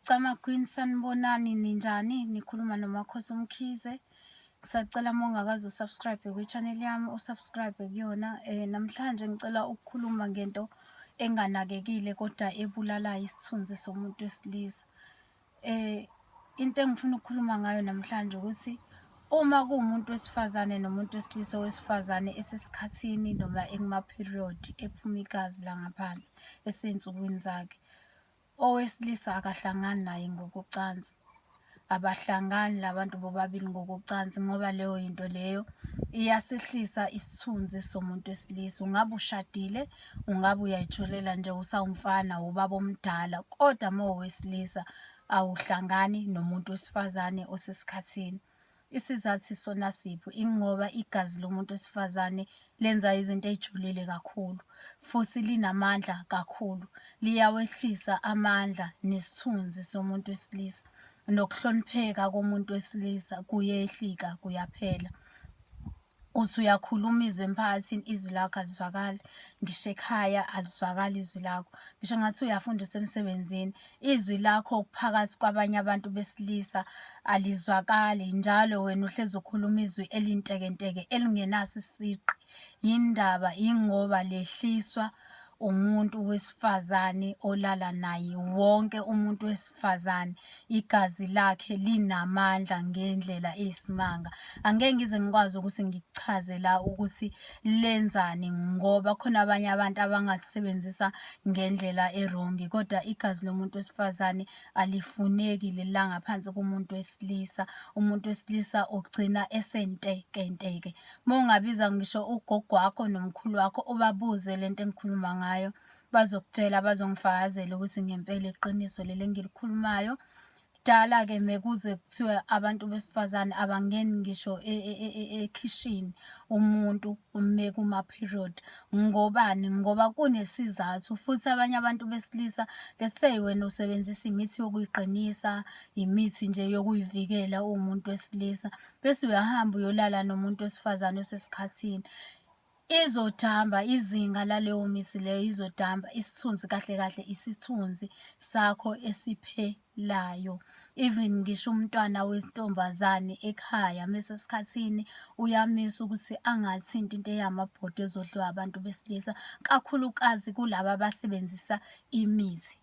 Cama Queen, sanibonani ninjani? Nikhuluma noMakhosi Umkhize. Ngisacela uma ungakazi usubscribe kwi-channel yami, usubscribe kuyona. Namhlanje ngicela ukukhuluma ngento enganakekile kodwa ebulalayo isithunzi somuntu wesilisa. Into engifuna ukukhuluma ngayo namhlanje ukuthi uma kuwumuntu wesifazane nomuntu wesilisa, owesifazane esesikhathini noma ekuma-period ephuma igazi la ngaphansi esey'nsukwini zakhe, owesilisa akahlangani naye ngokocansi. Abahlangani labantu bobabili ngokocansi ngoba leyo yinto leyo iyasehlisa isithunzi somuntu wesilisa. Ungabe ushadile, ungabe uyayitholela nje usawumfana, ubaba omdala, kodwa uma uwesilisa awuhlangani nomuntu wesifazane osesikhathini. Isizathu isona sipho, ingoba igazi lomuntu wesifazane lenza izinto ey'julile kakhulu futhi linamandla kakhulu. Liyawehlisa amandla nesithunzi somuntu wesilisa, nokuhlonipheka komuntu wesilisa kuyehlika, kuyaphela. Uthi uyakhuluma izwi emphakathini, izwi lakho alizwakali. Ngisho ekhaya alizwakali izwi lakho. Ngisho ngathi uyafunda usemsebenzini, izwi lakho phakathi kwabanye abantu besilisa alizwakali. Njalo wena uhlezi ukhuluma izwi elintekenteke elingenaso isigqi. Yindaba, yingoba lehliswa umuntu wesifazane olala naye. Wonke umuntu wesifazane igazi lakhe linamandla ngendlela eyisimanga. Angeke ngize ngikwazi ukuthi ngikuchaze la ukuthi lenzani ngoba khona abanye abantu abangalisebenzisa ngendlela erongi, kodwa igazi lomuntu wesifazane alifuneki leli ngaphansi kumuntu wesilisa. Umuntu wesilisa ugcina esentekenteke. Uma ungabiza ngisho ugogo wakho nomkhulu wakho ubabuze lento engikhuluma ngayo, bazokutshela, bazongifakazela ukuthi ngempela iqiniso leli engilikhulumayo. Kudala-ke mekuze kuthiwe abantu besifazane abangeni ngisho ekhishini umuntu mekuma-period. Ngobani? Ngoba kunesizathu futhi abanye abantu besilisa, let's say wena usebenzisa imithi yokuyiqinisa, imithi nje yokuyivikela uwumuntu wesilisa, bese uyahamba uyolala nomuntu wesifazane osesikhathini. Izodamba izinga laleyo mithi leyo, izodamba isithunzi, kahle kahle isithunzi sakho esiphelayo. Even ngisho umntwana wentombazane ekhaya mesesikhathini uyamiswa ukuthi angathinti into eyamabhodwe ezodliwa abantu besilisa, kakhulukazi kulaba abasebenzisa imithi.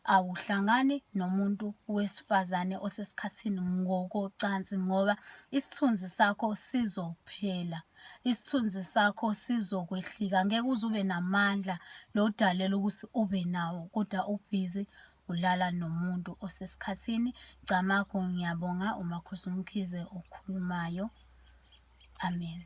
Awuhlangani nomuntu wesifazane osesikhathini ngokocansi ngoba isithunzi sakho sizophela. Isithunzi sakho sizokwehlika. Angeke uze ube namandla lo dalela ukuthi ube nawo, kodwa ubhizi ulala nomuntu osesikhathini. Camagu, ngiyabonga, uMakhosi Umkhize okhulumayo. Amen.